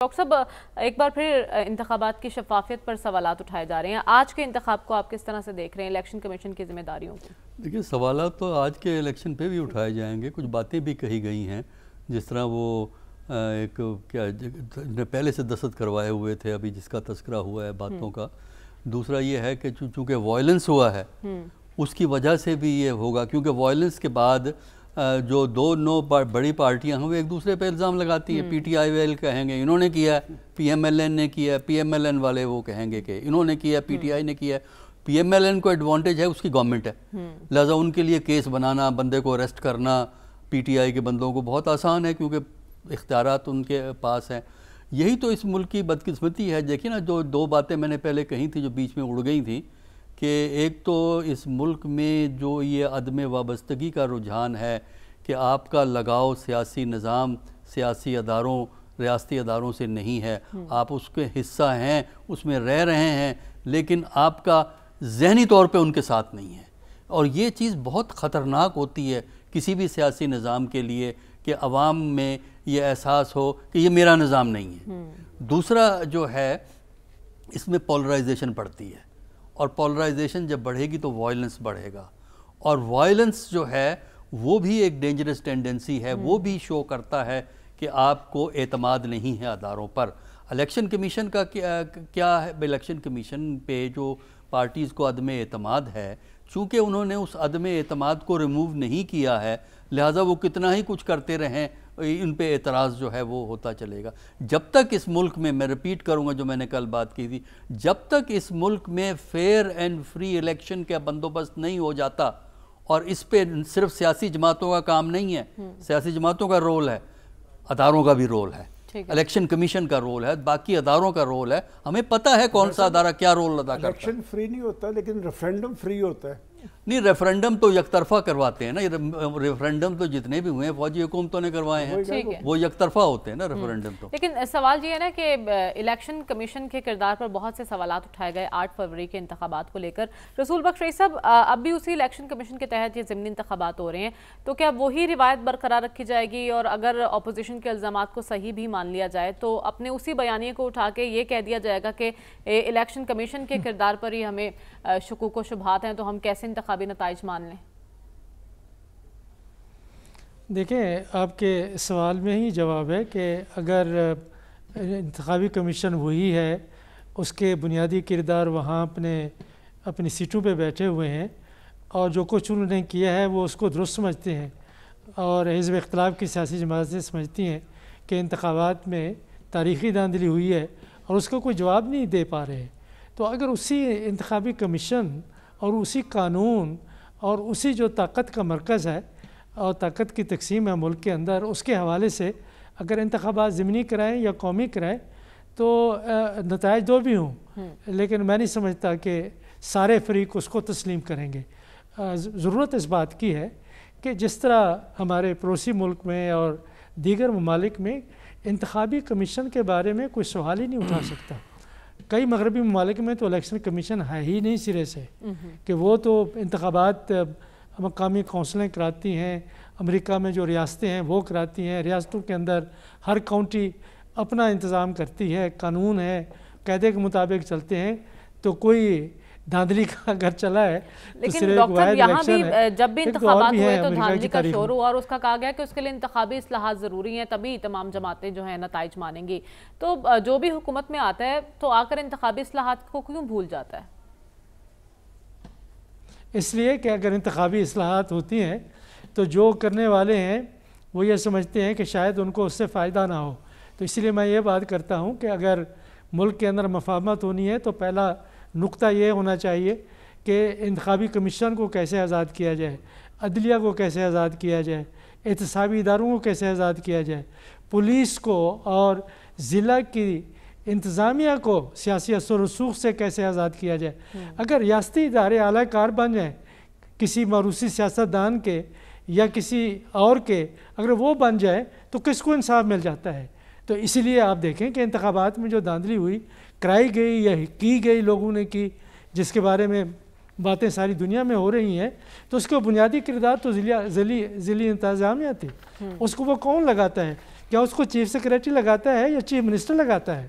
Doctor صاحب ایک بار پھر انتخابات کی شفافیت پر سوالات اٹھائے جا رہے ہیں. آج کے انتخاب کو آپ کس طرح سے دیکھ رہے ہیں, الیکشن کمیشن کی ذمہ داریوں کو؟ دیکھیے سوالات تو آج کے الیکشن پہ بھی اٹھائے جائیں گے. کچھ باتیں بھی کہی گئی ہیں, جس طرح وہ ایک پہلے سے دستخط کروائے ہوئے تھے, ابھی جس کا تذکرہ ہوا ہے باتوں کا. دوسرا یہ ہے کہ چونکہ وائلنس ہوا ہے اس کی وجہ سے بھی یہ ہوگا, کیونکہ وائلنس کے بعد جو دو بڑی پارٹیاں ہیں وہ ایک دوسرے پہ الزام لگاتی ہیں. پی ٹی آئی ویل کہیں گے انہوں نے کیا, پی ایم ایل این نے کیا, پی ایم ایل این والے وہ کہیں گے کہ انہوں نے کیا, پی ٹی آئی نے کیا. پی ایم ایل این کو ایڈوانٹیج ہے, اس کی گورنمنٹ ہے, لہٰذا ان کے لیے کیس بنانا, بندے کو اریسٹ کرنا پی ٹی آئی کے بندوں کو بہت آسان ہے, کیونکہ اختیارات ان کے پاس ہیں. یہی تو اس ملک کی بدقسمتی ہے. دیکھیں نا, جو دو باتیں میں نے پہلے کہی تھیں جو بیچ میں اڑ گئی تھیں, کہ ایک تو اس ملک میں جو یہ عدم وابستگی کا رجحان ہے کہ آپ کا لگاؤ سیاسی نظام, سیاسی اداروں, ریاستی اداروں سے نہیں ہے, آپ اس کے حصہ ہیں, اس میں رہ رہے ہیں, لیکن آپ کا ذہنی طور پہ ان کے ساتھ نہیں ہے. اور یہ چیز بہت خطرناک ہوتی ہے کسی بھی سیاسی نظام کے لیے, کہ عوام میں یہ احساس ہو کہ یہ میرا نظام نہیں ہے. دوسرا جو ہے, اس میں پولرائزیشن بڑھتی ہے, اور پولرائزیشن جب بڑھے گی تو وائلنس بڑھے گا, اور وائلنس جو ہے وہ بھی ایک ڈینجرس ٹینڈنسی ہے. وہ بھی شو کرتا ہے کہ آپ کو اعتماد نہیں ہے اداروں پر. الیکشن کمیشن کا کیا ہے؟ الیکشن کمیشن پہ جو پارٹیز کو عدم اعتماد ہے, چونکہ انہوں نے اس عدم اعتماد کو ریموو نہیں کیا ہے, لہٰذا وہ کتنا ہی کچھ کرتے رہیں, ان پہ اعتراض جو ہے وہ ہوتا چلے گا. جب تک اس ملک میں رپیٹ کروں گا جو میں نے کل بات کی تھی, جب تک اس ملک میں فیئر اینڈ فری الیکشن کا بندوبست نہیں ہو جاتا, اور اس پہ صرف سیاسی جماعتوں کا کام نہیں ہے, سیاسی جماعتوں کا رول ہے, اداروں کا بھی رول ہے, الیکشن کمیشن کا رول ہے, باقی اداروں کا رول ہے. ہمیں پتہ ہے کون سا ادارہ کیا رول ادا کرتا ہے. الیکشن فری نہیں ہوتا, لیکن ریفرینڈم فری ہوتا ہے. نہیں, ریفرینڈم تو یک طرفہ کرواتے ہیں نا. ریفرینڈم تو جتنے بھی ہوئے ہیں فوجی حکومتوں نے کروائے ہیں, وہ یک طرفہ ہوتے ہیں نا ریفرینڈم تو. لیکن سوال یہ ہے نا کہ الیکشن کمیشن کے کردار پر بہت سے سوالات اٹھائے گئے 8 فروری کے انتخابات کو لے کر. رسول بخش رئیس صاحب, اب بھی اسی الیکشن کمیشن کے تحت یہ ضمنی انتخابات ہو رہے ہیں, تو کیا وہی روایت برقرار رکھی جائے گی, اور اگر اپوزیشن کے الزامات کو صحیح بھی مان لیا جائے تو اپنے اسی بیانیے کو اٹھا کے یہ کہہ دیا جائے گا کہ الیکشن کمیشن کے کردار پر ہی ہمیں شکوک و شبہات ہیں, تو ہم کیسے انتخابی نتائج مان لیں؟ دیکھیں, آپ کے سوال میں ہی جواب ہے کہ اگر انتخابی کمیشن وہی ہے, اس کے بنیادی کردار وہاں اپنی سیٹوں پہ بیٹھے ہوئے ہیں, اور جو کچھ انہوں نے کیا ہے وہ اس کو درست سمجھتے ہیں, اور حزب اختلاف کی سیاسی جماعتیں سمجھتی ہیں کہ انتخابات میں تاریخی دھاندلی ہوئی ہے اور اس کا کوئی جواب نہیں دے پا رہے, تو اگر اسی انتخابی کمیشن اور اسی قانون اور اسی جو طاقت کا مرکز ہے اور طاقت کی تقسیم ہے ملک کے اندر, اس کے حوالے سے اگر انتخابات ضمنی کرائیں یا قومی کرائیں تو نتائج دو بھی ہوں, لیکن میں نہیں سمجھتا کہ سارے فریق اس کو تسلیم کریں گے. ضرورت اس بات کی ہے کہ جس طرح ہمارے پڑوسی ملک میں اور دیگر ممالک میں انتخابی کمیشن کے بارے میں کوئی سوال ہی نہیں اٹھا سکتا. کئی مغربی ممالک میں تو الیکشن کمیشن ہے ہی نہیں سرے سے, کہ وہ تو انتخابات مقامی کونسلیں کراتی ہیں, امریکہ میں جو ریاستیں ہیں وہ کراتی ہیں, ریاستوں کے اندر ہر کاؤنٹی اپنا انتظام کرتی ہے, قانون ہے, قاعدے کے مطابق چلتے ہیں, تو کوئی دھاندلی کا اگر چلا ہے. لیکن ڈاکٹر صاحب یہاں بھی جب بھی انتخابات ہوئے تو دھاندلی کا شور ہوا, اور اس کا کہا گیا کہ اس کے لیے انتخابی اصلاحات ضروری ہیں, تبھی تمام جماعتیں جو ہیں نتائج مانیں گی. تو جو بھی حکومت میں آتا ہے تو آ کر انتخابی اصلاحات کو کیوں بھول جاتا ہے؟ اس لیے کہ اگر انتخابی اصلاحات ہوتی ہیں تو جو کرنے والے ہیں وہ یہ سمجھتے ہیں کہ شاید ان کو اس سے فائدہ نہ ہو. تو اس لیے میں یہ بات کرتا ہوں کہ اگر ملک کے اندر مفاہمت ہونی ہے تو پہلا نقطہ یہ ہونا چاہیے کہ انتخابی کمیشن کو کیسے آزاد کیا جائے, عدلیہ کو کیسے آزاد کیا جائے, احتسابی اداروں کو کیسے آزاد کیا جائے, پولیس کو اور ضلع کی انتظامیہ کو سیاسی اثر و رسوخ سے کیسے آزاد کیا جائے. اگر ریاستی ادارے اعلیٰ کار بن جائیں کسی موروثی سیاستدان کے یا کسی اور کے, اگر وہ بن جائے تو کس کو انصاف مل جاتا ہے. تو اسی لیے آپ دیکھیں کہ انتخابات میں جو دھاندلی ہوئی, کرائی گئی یا کی گئی لوگوں نے کی, جس کے بارے میں باتیں ساری دنیا میں ہو رہی ہیں, تو اس کو بنیادی کردار تو ضلعی انتظامیہ تھی. اس کو وہ کون لگاتا ہے کیا اس کو چیف سیکریٹری لگاتا ہے یا چیف منسٹر لگاتا ہے؟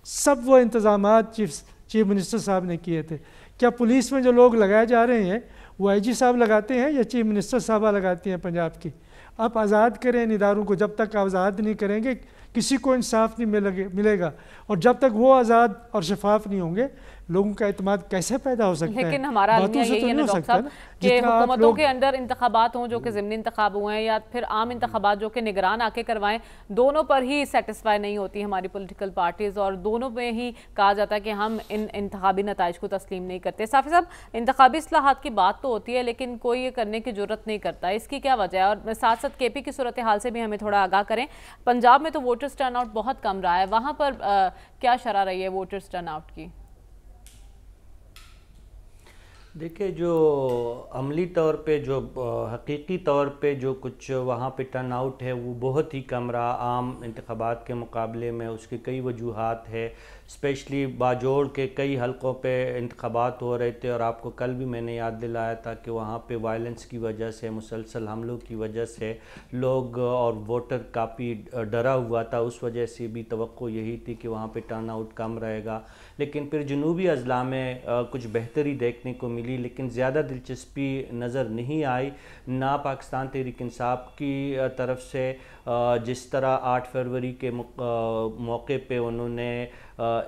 سب وہ انتظامات چیف منسٹر صاحب نے کیے تھے۔ کیا پولیس میں جو لوگ لگائے جا رہے ہیں وہ آئی جی صاحب لگاتے ہیں یا چیف منسٹر صاحبہ لگاتی ہیں پنجاب کی؟ آپ آزاد کریں ان اداروں کو، جب تک آزاد نہیں کریں گے کسی کو انصاف نہیں ملے گا، اور جب تک وہ آزاد اور شفاف نہیں ہوں گے لوگوں کا اعتماد کیسے پیدا ہو سکتا ہے؟ لیکن ہمارا المیہ یہی ہے نا ڈاکٹر صاحب کہ حکومتوں کے اندر انتخابات ہوں جو کہ ضمنی انتخاب ہوئے ہیں یا پھر عام انتخابات جو کہ نگران آ کے کروائیں، دونوں پر ہی سیٹسفائی نہیں ہوتی ہماری پولیٹیکل پارٹیز، اور دونوں میں ہی کہا جاتا ہے کہ ہم ان انتخابی نتائج کو تسلیم نہیں کرتے۔ صافی صاحب، انتخابی اصلاحات کی بات تو ہوتی ہے لیکن کوئی یہ کرنے کی جرت نہیں کرتا، اس کی کیا وجہ ہے؟ اور ساتھ ساتھ کے پی کی صورتحال سے بھی ہمیں تھوڑا آگاہ کریں۔ پنجاب میں تو ووٹرز ٹرن آؤٹ بہت کم رہا ہے، وہاں پر کیا شرح رہی ہے ووٹرز ٹرن آؤٹ کی؟ دیکھیں، جو عملی طور پہ جو حقیقی طور پہ جو کچھ وہاں پہ ٹرن آؤٹ ہے وہ بہت ہی کم رہا عام انتخابات کے مقابلے میں۔ اس کے کئی وجوہات ہے، اسپیشلی باجوڑ کے کئی حلقوں پہ انتخابات ہو رہے تھے، اور آپ کو کل بھی میں نے یاد دلایا تھا کہ وہاں پہ وائلنس کی وجہ سے، مسلسل حملوں کی وجہ سے لوگ اور ووٹر کافی ڈرا ہوا تھا، اس وجہ سے بھی توقع یہی تھی کہ وہاں پہ ٹرن آؤٹ کم رہے گا۔ لیکن پھر جنوبی اضلاع میں کچھ بہتری دیکھنے کو ملی، لیکن زیادہ دلچسپی نظر نہیں آئی، نہ پاکستان تحریک انصاف کی طرف سے جس طرح 8 فروری کے موقع پہ انہوں نے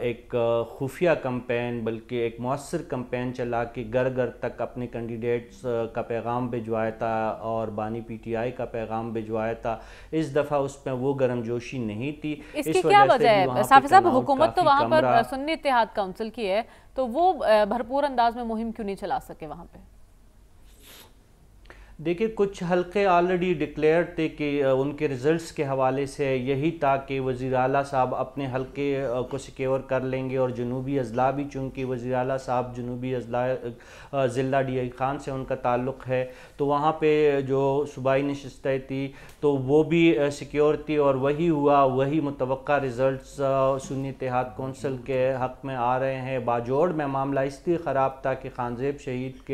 ایک خفیہ کمپین بلکہ ایک مؤثر کمپین چلا کے گھر گھر تک اپنے کینڈیڈیٹس کا پیغام بھجوایا تھا اور بانی پی ٹی آئی کا پیغام بھجوایا تھا۔ اس دفعہ اس میں وہ گرم جوشی نہیں تھی۔ اس کی کیا وجہ ہے صافی صاحب؟ حکومت تو وہاں پر سنی اتحاد کونسل کی ہے، تو وہ بھرپور انداز میں مہم کیوں نہیں چلا سکے وہاں پہ؟ دیکھیں، کچھ حلقے آلریڈی ڈکلیئر تھے کہ ان کے ریزلٹس کے حوالے سے یہی تھا کہ وزیر اعلیٰ صاحب اپنے حلقے کو سیکیور کر لیں گے، اور جنوبی اضلاع بھی چونکہ وزیر اعلیٰ صاحب جنوبی اضلاع ضلع ڈی آئی خان سے ان کا تعلق ہے، تو وہاں پہ جو صوبائی نشستیں تھی تو وہ بھی سیکیور تھی، اور وہی ہوا، وہی متوقع ریزلٹس سنی اتحاد کونسل کے حق میں آ رہے ہیں۔ باجوڑ میں معاملہ اس لیے خراب تھا کہ خانزیب شہید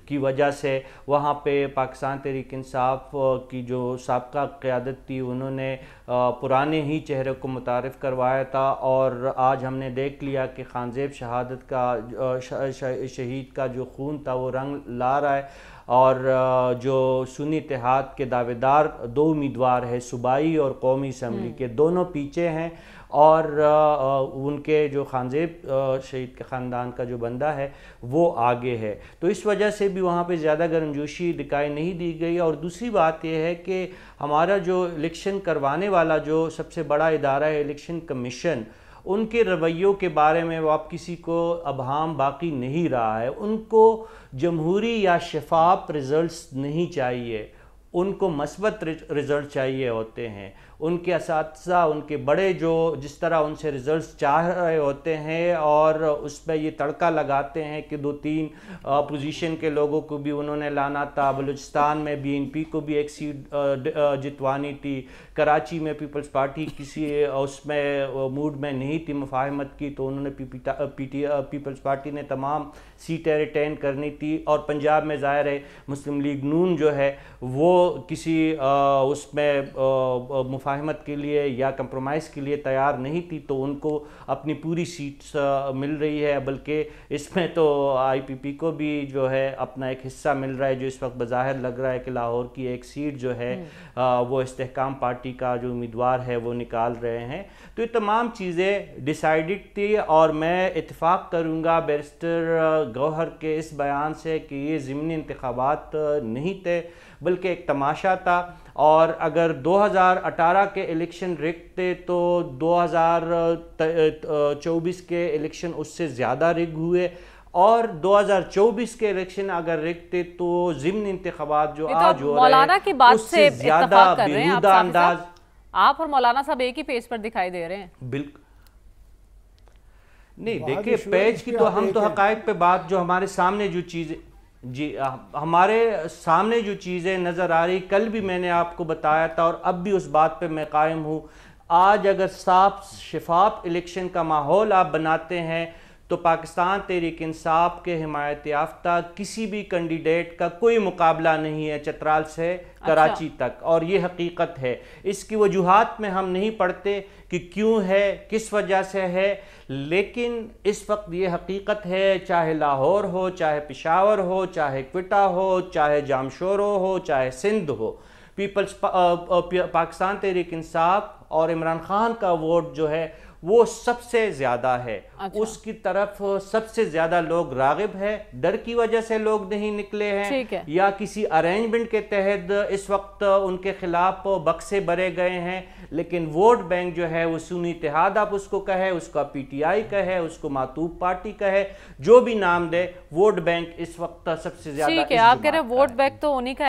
کی وجہ سے وہاں پہ پاکستان تحریک انصاف کی جو سابقہ قیادت تھی انہوں نے پرانے ہی چہرے کو متعارف کروایا تھا، اور آج ہم نے دیکھ لیا کہ خانزیب شہادت کا شہید کا جو خون تھا وہ رنگ لا رہا ہے، اور جو سنی اتحاد کے دعوے دار 2 امیدوار ہیں صوبائی اور قومی اسمبلی کے، دونوں پیچھے ہیں، اور ان کے جو خانزیب شہید کے خاندان کا جو بندہ ہے وہ آگے ہے، تو اس وجہ سے بھی وہاں پہ زیادہ گرمجوشی دکھائی نہیں دی گئی۔ اور دوسری بات یہ ہے کہ ہمارا جو الیکشن کروانے والا جو سب سے بڑا ادارہ ہے الیکشن کمیشن، ان کے رویوں کے بارے میں اب کسی کو ابہام باقی نہیں رہا ہے۔ ان کو جمہوری یا شفاف ریزلٹس نہیں چاہیے، ان کو مثبت ریزلٹ چاہیے ہوتے ہیں۔ ان کے اساتذہ، ان کے بڑے جو جس طرح ان سے ریزلٹس چاہ رہے ہوتے ہیں، اور اس پہ یہ تڑکا لگاتے ہیں کہ 2-3 اپوزیشن کے لوگوں کو بھی انہوں نے لانا تھا، بلوچستان میں بی این پی کو بھی ایک سیٹ جتوانی تھی، کراچی میں پیپلز پارٹی کسی اس میں موڈ میں نہیں تھی مفاہمت کی، تو انہوں نے پیپلز پارٹی نے تمام سیٹیں ریٹین کرنی تھی، اور پنجاب میں ظاہر ہے مسلم لیگ نون جو ہے وہ کسی اس میں مفاہمت کے لیے یا کمپرومائز کے لیے تیار نہیں تھی، تو ان کو اپنی پوری سیٹس مل رہی ہے، بلکہ اس میں تو آئی پی پی کو بھی جو ہے اپنا ایک حصہ مل رہا ہے، جو اس وقت بظاہر لگ رہا ہے کہ لاہور کی ایک سیٹ جو ہے وہ استحکام پارٹی کا جو امیدوار ہے وہ نکال رہے ہیں۔ تو یہ تمام چیزیں ڈیسائیڈڈ تھی، اور میں اتفاق کروں گا بیرسٹر گوہر کے اس بیان سے کہ یہ ضمنی انتخابات نہیں تھے بلکہ ایک تماشا تھا، اور اگر 2018 کے الیکشن رگ تھے تو 2024 کے الیکشن اس سے زیادہ رگ ہوئے، اور 2024 کے الیکشن اگر رگ تھے تو ضمنی انتخابات جو آج ہو رہے ہیں اس سے زیادہ بیہودہ انداز۔ آپ اور مولانا صاحب ایک ہی پیج پر دکھائی دے رہے ہیں۔ بالکل نہیں، دیکھیں پیج کی تو ہم تو حقائق پہ بات جو ہمارے سامنے جو چیزیں ہمارے سامنے جو چیزیں نظر آ رہی، کل بھی میں نے آپ کو بتایا تھا اور اب بھی اس بات پہ میں قائم ہوں، آج اگر صاف شفاف الیکشن کا ماحول آپ بناتے ہیں تو پاکستان تحریک انصاف کے حمایت یافتہ کسی بھی کینڈیڈیٹ کا کوئی مقابلہ نہیں ہے چترال سے کراچی تک، اور یہ حقیقت ہے۔ اس کی وجوہات میں ہم نہیں پڑھتے کہ کیوں ہے، کس وجہ سے ہے، لیکن اس وقت یہ حقیقت ہے، چاہے لاہور ہو، چاہے پشاور ہو، چاہے کوئٹہ ہو، چاہے جامشورو ہو، چاہے سندھ ہو، پاکستان تحریک انصاف اور عمران خان کا ووٹ جو ہے وہ سب سے زیادہ ہے۔ اس کی طرف سب سے زیادہ لوگ راغب ہے، ڈر کی وجہ سے لوگ نہیں نکلے ہیں یا کسی ارینجمنٹ کے تحت اس وقت ان کے خلاف بکسے بھرے گئے ہیں، لیکن ووٹ بینک جو ہے وہ سنی اتحاد آپ اس کو کہے، اس کا پی ٹی آئی کہے، اس کو معطوف پارٹی کہے، جو بھی نام دے، ووٹ بینک اس وقت سب سے زیادہ ٹھیک ہے۔ آپ کہہ رہے ہیں ووٹ بینک تو انہی کا